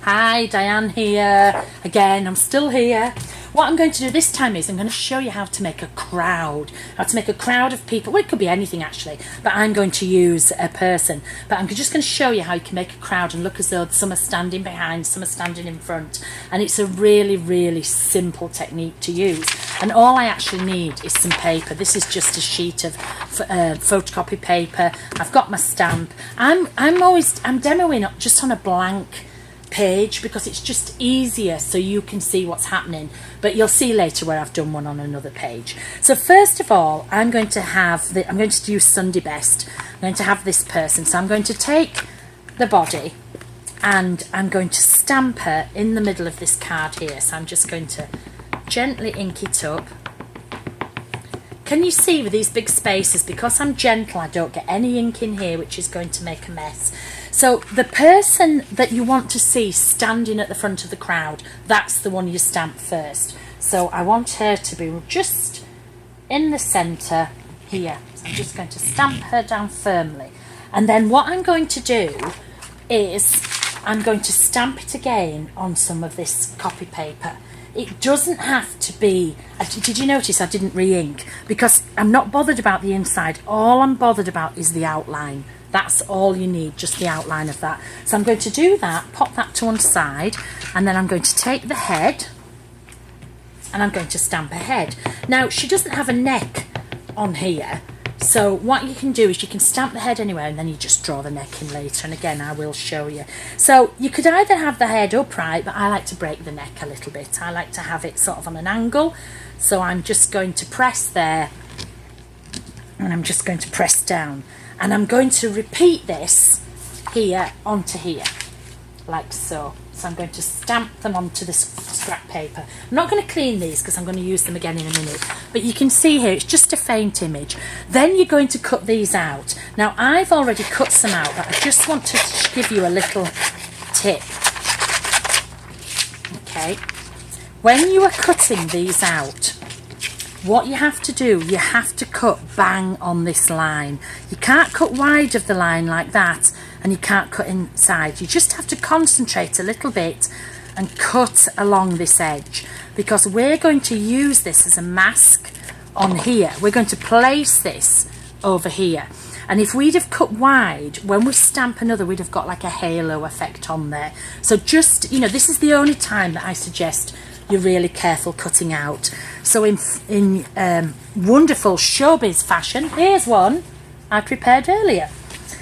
Hi, Dyan here. Again, I'm still here. What I'm going to do this time is I'm going to show you how to make a crowd. How to make a crowd of people. Well, it could be anything actually, but I'm going to use a person. But I'm just going to show you how you can make a crowd and look as though some are standing behind, some are standing in front. And it's a really, really simple technique to use. And all I actually need is some paper. This is just a sheet of photocopy paper. I've got my stamp. I'm demoing just on a blank page because it's just easier so you can see what's happening, but you'll see later where I've done one on another page. So first of all, I'm going to use Sunday Best. I'm going to have this person, so I'm going to take the body and I'm going to stamp her in the middle of this card here. So I'm just going to gently ink it up. Can you see with these big spaces, because I'm gentle, I don't get any ink in here, which is going to make a mess. So the person that you want to see standing at the front of the crowd, that's the one you stamp first. So I want her to be just in the centre here. So I'm just going to stamp her down firmly. And then what I'm going to do is I'm going to stamp it again on some of this copy paper. It doesn't have to be... Did you notice I didn't re-ink? Because I'm not bothered about the inside. All I'm bothered about is the outline. That's all you need, just the outline of that. So I'm going to do that, pop that to one side, and then I'm going to take the head and I'm going to stamp her head. Now, she doesn't have a neck on here, so what you can do is you can stamp the head anywhere and then you just draw the neck in later, and again I will show you. So you could either have the head upright, but I like to break the neck a little bit. I like to have it sort of on an angle, so I'm just going to press there and I'm just going to press down. And I'm going to repeat this here onto here, like so. So I'm going to stamp them onto this scrap paper. I'm not going to clean these because I'm going to use them again in a minute. But you can see here, it's just a faint image. Then you're going to cut these out. Now, I've already cut some out, but I just want to give you a little tip. Okay. When you are cutting these out, what you have to do, you have to cut bang on this line. You can't cut wide of the line like that, and you can't cut inside. You just have to concentrate a little bit and cut along this edge, because we're going to use this as a mask on here. We're going to place this over here. And if we'd have cut wide, when we stamp another, we'd have got like a halo effect on there. So just, you know, this is the only time that I suggest you're really careful cutting out. So in wonderful showbiz fashion, here's one I prepared earlier.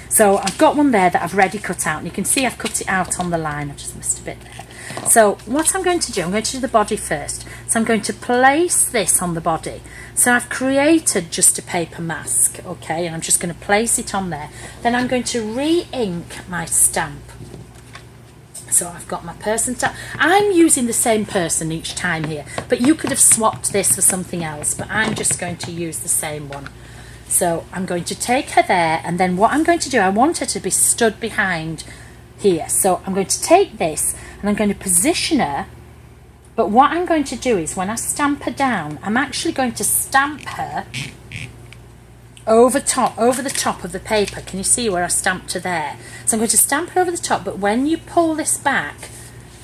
So I've got one there that I've already cut out, and you can see I've cut it out on the line. I've just missed a bit there. So what I'm going to do, I'm going to do the body first. So I'm going to place this on the body. So I've created just a paper mask, okay, and I'm just going to place it on there. Then I'm going to re-ink my stamp. So I've got my person stamp. I'm using the same person each time here, but you could have swapped this for something else, but I'm just going to use the same one. So I'm going to take her there, and then what I'm going to do, I want her to be stood behind here. So I'm going to take this and I'm going to position her, but what I'm going to do is when I stamp her down, I'm actually going to stamp her over the top of the paper. Can you see where I stamped her there? So I'm going to stamp her over the top, but when you pull this back,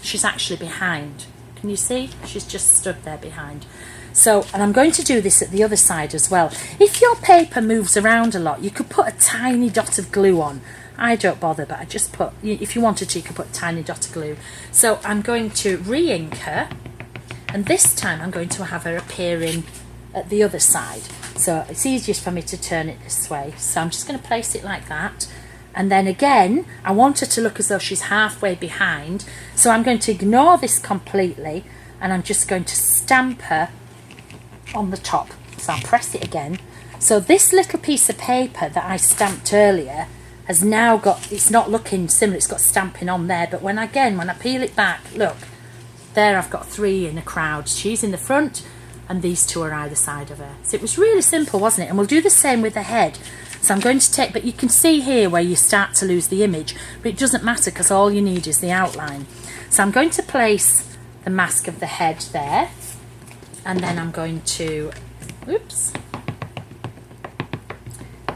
she's actually behind. Can you see? She's just stood there behind. So, and I'm going to do this at the other side as well. If your paper moves around a lot, you could put a tiny dot of glue on. I don't bother, but I just put, if you wanted to, you could put a tiny dot of glue. So I'm going to re-ink her, and this time I'm going to have her appearing at the other side. So it's easiest for me to turn it this way. So I'm just going to place it like that. And then again, I want her to look as though she's halfway behind. So I'm going to ignore this completely, and I'm just going to stamp her on the top. So I'll press it again. So this little piece of paper that I stamped earlier has now got, it's not looking similar, it's got stamping on there, but when I peel it back, look, there I've got three in a crowd. She's in the front and these two are either side of her. So it was really simple, wasn't it? And we'll do the same with the head. So I'm going to take, but you can see here where you start to lose the image, but it doesn't matter because all you need is the outline. So I'm going to place the mask of the head there, and then I'm going to,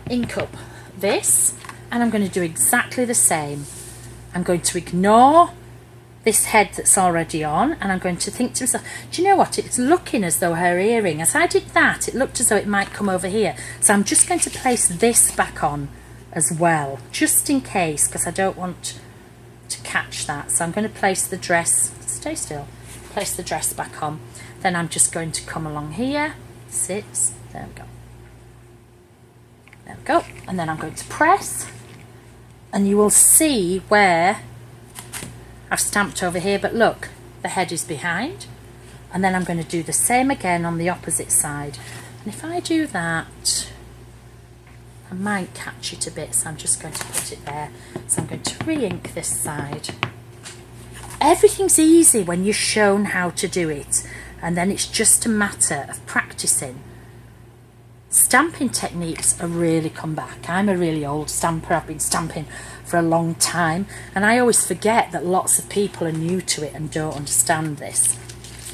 ink up this, and I'm going to do exactly the same. I'm going to ignore this head that's already on, and I'm going to think to myself, do you know what, it's looking as though her earring, as I did that, it looked as though it might come over here. So I'm just going to place this back on as well, just in case, because I don't want to catch that. So I'm going to place the dress, stay still, place the dress back on. Then I'm just going to come along here, sit, there we go. There we go. And then I'm going to press, and you will see where I've stamped over here, but look, the head is behind. And then I'm going to do the same again on the opposite side. And if I do that, I might catch it a bit, so I'm just going to put it there. So I'm going to re-ink this side. Everything's easy when you're shown how to do it, and then it's just a matter of practicing. Stamping techniques are really come back. I'm a really old stamper. I've been stamping for a long time, and I always forget that lots of people are new to it and don't understand this.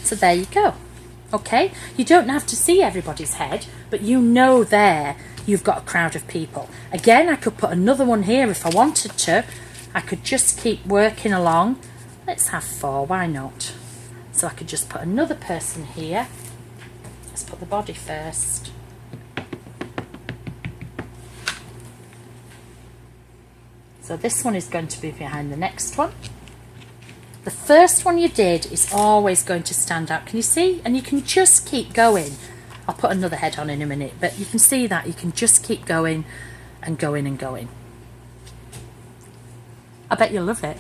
So there you go. Okay, you don't have to see everybody's head, but you know there you've got a crowd of people. Again, I could put another one here if I wanted to. I could just keep working along. Let's have 4, why not? So I could just put another person here. Let's put the body first. So this one is going to be behind the next one. The first one you did is always going to stand out. Can you see? And you can just keep going. I'll put another head on in a minute, but you can see that you can just keep going and going and going. I bet you'll love it.